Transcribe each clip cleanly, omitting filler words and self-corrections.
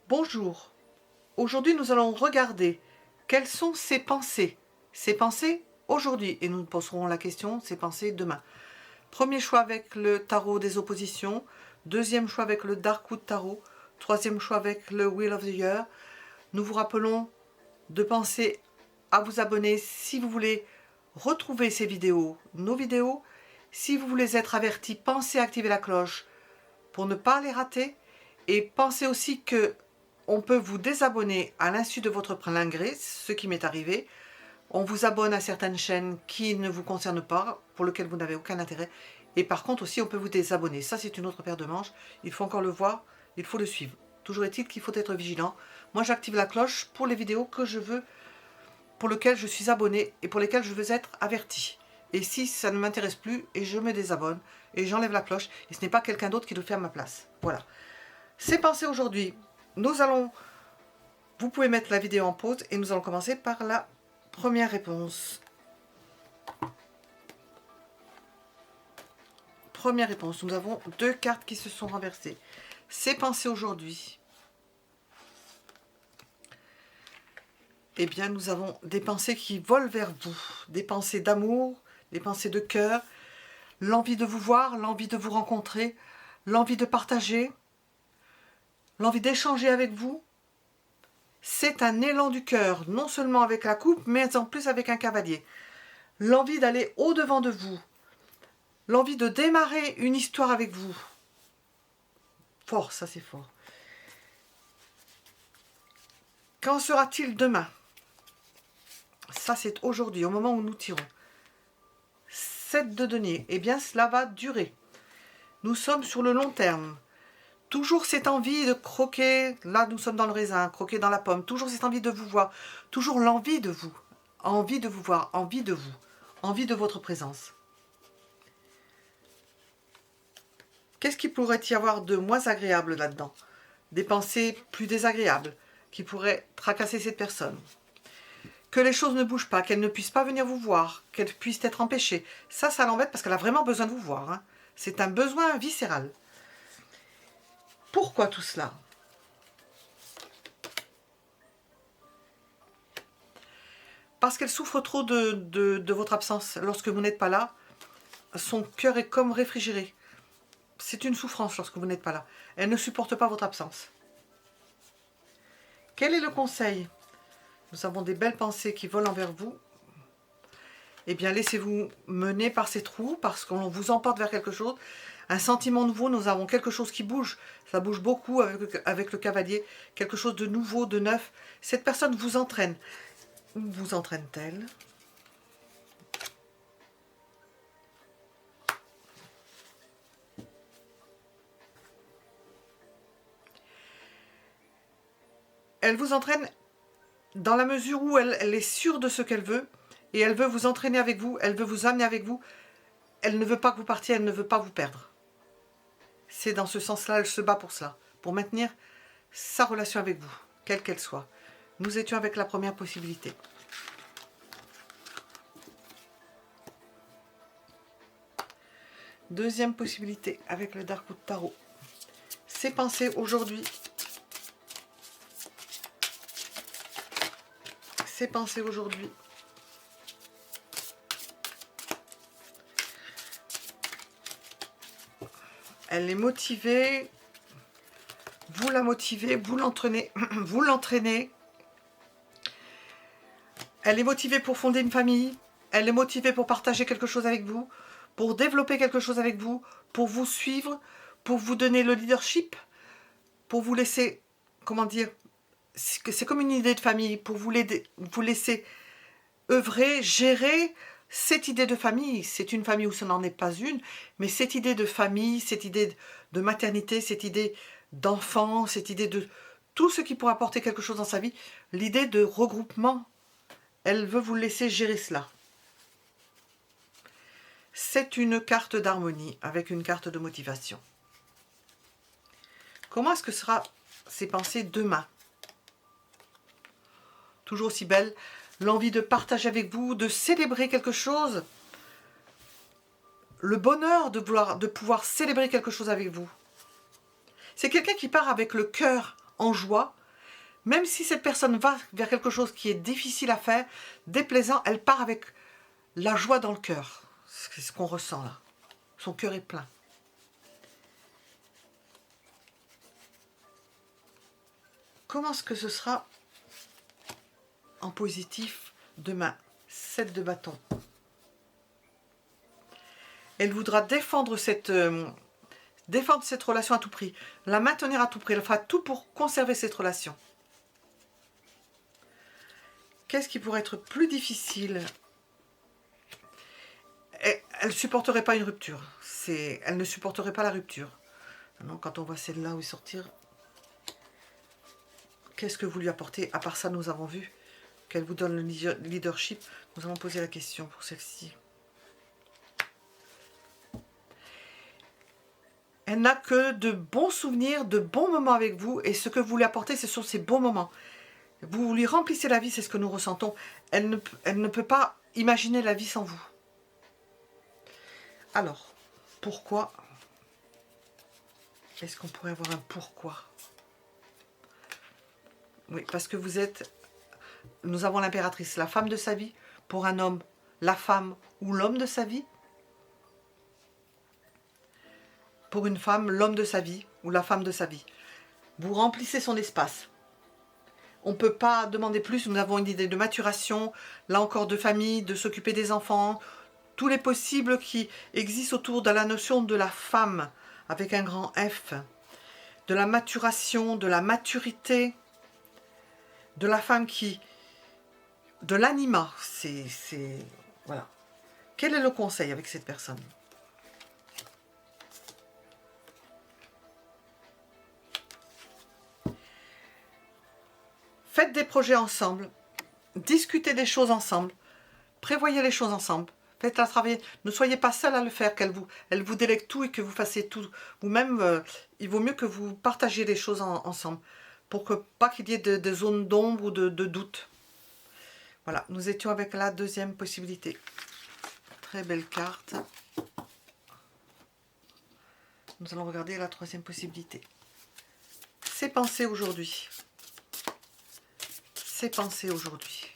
Bonjour, aujourd'hui nous allons regarder quelles sont ces pensées aujourd'hui, et nous poserons la question ces pensées demain. Premier choix avec le tarot des oppositions, deuxième choix avec le Darkwood Tarot, troisième choix avec le Wheel of the Year. Nous vous rappelons de penser à vous abonner si vous voulez retrouver ces vidéos, nos vidéos. Si vous voulez être averti, pensez à activer la cloche pour ne pas les rater. Et pensez aussi que on peut vous désabonner à l'insu de votre plein gré, ce qui m'est arrivé. On vous abonne à certaines chaînes qui ne vous concernent pas, pour lesquelles vous n'avez aucun intérêt. Et par contre aussi, on peut vous désabonner. Ça, c'est une autre paire de manches. Il faut encore le voir, il faut le suivre. Toujours est-il qu'il faut être vigilant. Moi, j'active la cloche pour les vidéos que je veux, pour lesquelles je suis abonné et pour lesquelles je veux être averti. Et si ça ne m'intéresse plus, et je me désabonne, et j'enlève la cloche, et ce n'est pas quelqu'un d'autre qui le fait à ma place. Voilà. C'est pensé aujourd'hui. Vous pouvez mettre la vidéo en pause et nous allons commencer par la première réponse. Première réponse, nous avons deux cartes qui se sont renversées. C'est pensé aujourd'hui. Eh bien, nous avons des pensées qui volent vers vous. Des pensées d'amour, des pensées de cœur, l'envie de vous voir, l'envie de vous rencontrer, l'envie de partager, l'envie d'échanger avec vous. C'est un élan du cœur, non seulement avec la coupe, mais en plus avec un cavalier. L'envie d'aller au-devant de vous. L'envie de démarrer une histoire avec vous. Fort, ça c'est fort. Quand sera-t-il demain? Ça c'est aujourd'hui, au moment où nous tirons. 7 de denier. Eh bien, cela va durer. Nous sommes sur le long terme. Toujours cette envie de croquer, là nous sommes dans le raisin, croquer dans la pomme, toujours cette envie de vous voir, toujours l'envie de vous, envie de vous voir, envie de vous, envie de votre présence. Qu'est-ce qu'il pourrait y avoir de moins agréable là-dedans? Des pensées plus désagréables qui pourraient tracasser cette personne. Que les choses ne bougent pas, qu'elle ne puisse pas venir vous voir, qu'elle puisse être empêchée. Ça l'embête parce qu'elle a vraiment besoin de vous voir. Hein. C'est un besoin viscéral. Pourquoi tout cela? Parce qu'elle souffre trop de votre absence. Lorsque vous n'êtes pas là, son cœur est comme réfrigéré. C'est une souffrance lorsque vous n'êtes pas là. Elle ne supporte pas votre absence. Quel est le conseil? Nous avons des belles pensées qui volent envers vous. Eh bien, laissez-vous mener par ces trous, parce qu'on vous emporte vers quelque chose. Un sentiment nouveau, nous avons quelque chose qui bouge. Ça bouge beaucoup avec le cavalier. Quelque chose de nouveau, de neuf. Cette personne vous entraîne. Où vous entraîne-t-elle? Elle vous entraîne dans la mesure où elle est sûre de ce qu'elle veut. Et elle veut vous entraîner avec vous. Elle veut vous amener avec vous. Elle ne veut pas que vous partiez. Elle ne veut pas vous perdre. C'est dans ce sens-là, elle se bat pour cela, pour maintenir sa relation avec vous, quelle qu'elle soit. Nous étions avec la première possibilité. Deuxième possibilité, avec le Darkwood Tarot. C'est pensé aujourd'hui. C'est pensé aujourd'hui. Elle est motivée, vous la motivez, vous l'entraînez, vous l'entraînez. Elle est motivée pour fonder une famille, elle est motivée pour partager quelque chose avec vous, pour développer quelque chose avec vous, pour vous suivre, pour vous donner le leadership, pour vous laisser, comment dire, c'est comme une idée de famille, pour vous laisser œuvrer, gérer cette idée de famille. C'est une famille où ce n'en est pas une, mais cette idée de famille, cette idée de maternité, cette idée d'enfant, cette idée de tout ce qui pourrait apporter quelque chose dans sa vie, l'idée de regroupement, elle veut vous laisser gérer cela. C'est une carte d'harmonie avec une carte de motivation. Comment est-ce que sera ces pensées demain? Toujours aussi belle. L'envie de partager avec vous, de célébrer quelque chose. Le bonheur de pouvoir célébrer quelque chose avec vous. C'est quelqu'un qui part avec le cœur en joie, Même si cette personne va vers quelque chose qui est difficile à faire, déplaisant, elle part avec la joie dans le cœur. C'est ce qu'on ressent là. Son cœur est plein. Comment est-ce que ce sera en positif demain? 7 de bâton. Elle voudra défendre cette relation à tout prix, la maintenir à tout prix. Elle fera tout pour conserver cette relation. Qu'est-ce qui pourrait être plus difficile? Elle ne supporterait pas une rupture. Elle ne supporterait pas la rupture. Maintenant, quand on voit celle-là où sortir, qu'est-ce que vous lui apportez? À part ça, nous avons vu qu'elle vous donne le leadership. Nous allons poser la question pour celle-ci. Elle n'a que de bons souvenirs, de bons moments avec vous. Et ce que vous lui apportez, ce sont ces bons moments. Vous lui remplissez la vie, c'est ce que nous ressentons. Elle ne peut pas imaginer la vie sans vous. Alors, pourquoi? Est-ce qu'on pourrait avoir un pourquoi? Oui, parce que vous êtes... Nous avons l'impératrice, la femme de sa vie. Pour un homme, la femme ou l'homme de sa vie. Pour une femme, l'homme de sa vie ou la femme de sa vie. Vous remplissez son espace. On ne peut pas demander plus. Nous avons une idée de maturation, là encore de famille, de s'occuper des enfants. Tous les possibles qui existent autour de la notion de la femme, avec un grand F. De la maturation, de la maturité. De la femme qui... De l'anima. Voilà. Quel est le conseil avec cette personne? Faites des projets ensemble, discutez des choses ensemble, prévoyez les choses ensemble, faites-la travailler. Ne soyez pas seul à le faire, elle vous délègue tout et que vous fassiez tout. Vous-même, il vaut mieux que vous partagiez les choses ensemble, pour que pas qu'il y ait de zones d'ombre ou de doute. Voilà, nous étions avec la deuxième possibilité. Très belle carte. Nous allons regarder la troisième possibilité. Ses pensées aujourd'hui. Ses pensées aujourd'hui.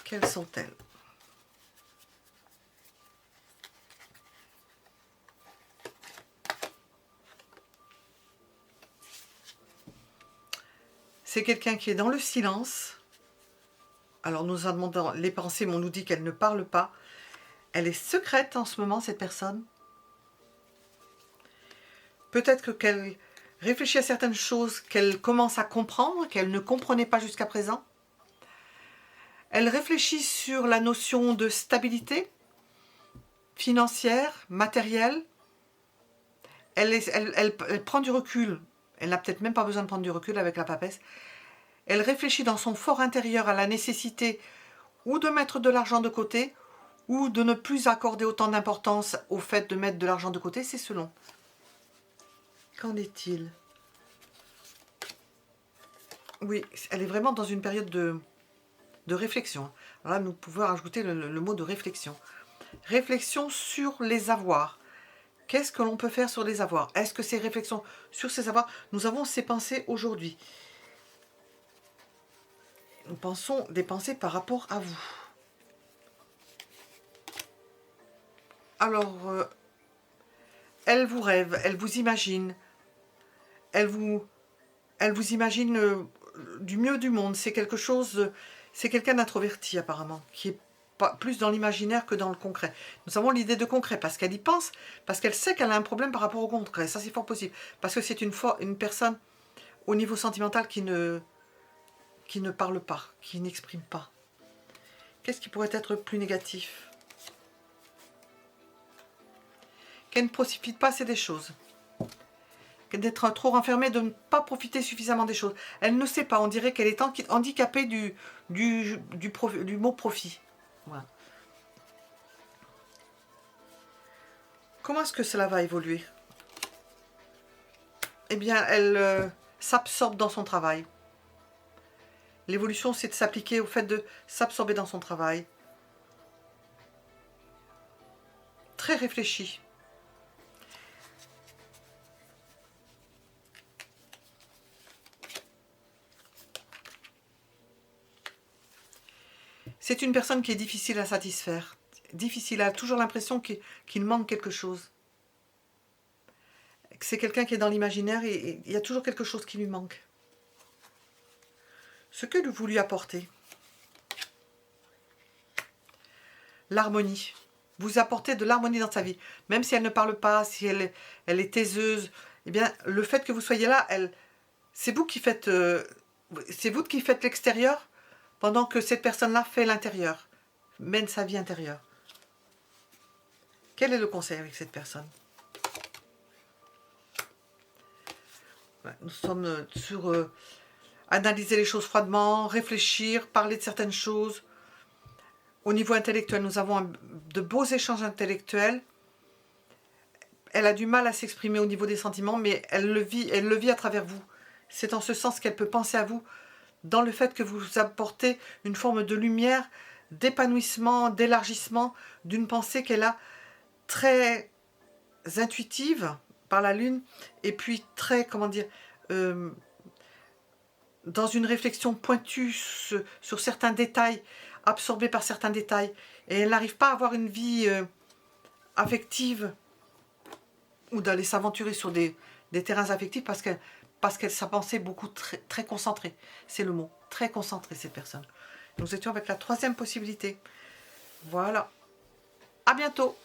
Quelles sont-elles? C'est quelqu'un qui est dans le silence. Alors nous en demandons les pensées, mais on nous dit qu'elle ne parle pas. Elle est secrète en ce moment, cette personne. Peut-être qu'elle réfléchit à certaines choses qu'elle commence à comprendre, qu'elle ne comprenait pas jusqu'à présent. Elle réfléchit sur la notion de stabilité financière, matérielle. Elle prend du recul. Elle n'a peut-être même pas besoin de prendre du recul avec la papesse. Elle réfléchit dans son fort intérieur à la nécessité ou de mettre de l'argent de côté ou de ne plus accorder autant d'importance au fait de mettre de l'argent de côté, c'est selon. Qu'en est-il? Oui, elle est vraiment dans une période de réflexion. Alors là, nous pouvons ajouter le mot de réflexion. Réflexion sur les avoirs. Qu'est-ce que l'on peut faire sur les avoirs? Est-ce que ces réflexions sur ces avoirs, nous avons ces pensées aujourd'hui? Nous pensons des pensées par rapport à vous. Alors, elle vous rêve, elle vous imagine. Elle vous imagine du mieux du monde. C'est quelque chose, c'est quelqu'un d'introverti apparemment, qui est pas plus dans l'imaginaire que dans le concret. Nous avons l'idée de concret parce qu'elle y pense, parce qu'elle sait qu'elle a un problème par rapport au concret. Ça, c'est fort possible. Parce que c'est une personne au niveau sentimental qui ne parle pas, qui n'exprime pas. Qu'est-ce qui pourrait être plus négatif? Qu'elle ne profite pas assez des choses. D'être trop renfermée, de ne pas profiter suffisamment des choses. Elle ne sait pas, on dirait qu'elle est handicapée du mot profit. Voilà. Comment est-ce que cela va évoluer? Eh bien, elle s'absorbe dans son travail. L'évolution, c'est de s'appliquer au fait de s'absorber dans son travail. Très réfléchie. C'est une personne qui est difficile à satisfaire. Difficile, elle a toujours l'impression qu'il manque quelque chose. C'est quelqu'un qui est dans l'imaginaire et il y a toujours quelque chose qui lui manque. Ce que vous lui apportez. L'harmonie. Vous apportez de l'harmonie dans sa vie. Même si elle ne parle pas, si elle est taiseuse, eh bien, le fait que vous soyez là, c'est vous qui faites l'extérieur pendant que cette personne-là fait l'intérieur, mène sa vie intérieure. Quel est le conseil avec cette personne? Nous sommes sur analyser les choses froidement, réfléchir, parler de certaines choses. Au niveau intellectuel, nous avons de beaux échanges intellectuels. Elle a du mal à s'exprimer au niveau des sentiments, mais elle le vit à travers vous. C'est en ce sens qu'elle peut penser à vous, dans le fait que vous apportez une forme de lumière, d'épanouissement, d'élargissement d'une pensée qu'elle a très intuitive par la lune, et puis très, comment dire, dans une réflexion pointue sur certains détails, absorbée par certains détails, et elle n'arrive pas à avoir une vie affective ou d'aller s'aventurer sur des terrains affectifs parce qu'elle sa pensée beaucoup très concentrée. C'est le mot, très concentrée cette personne. Nous étions avec la troisième possibilité. Voilà. À bientôt.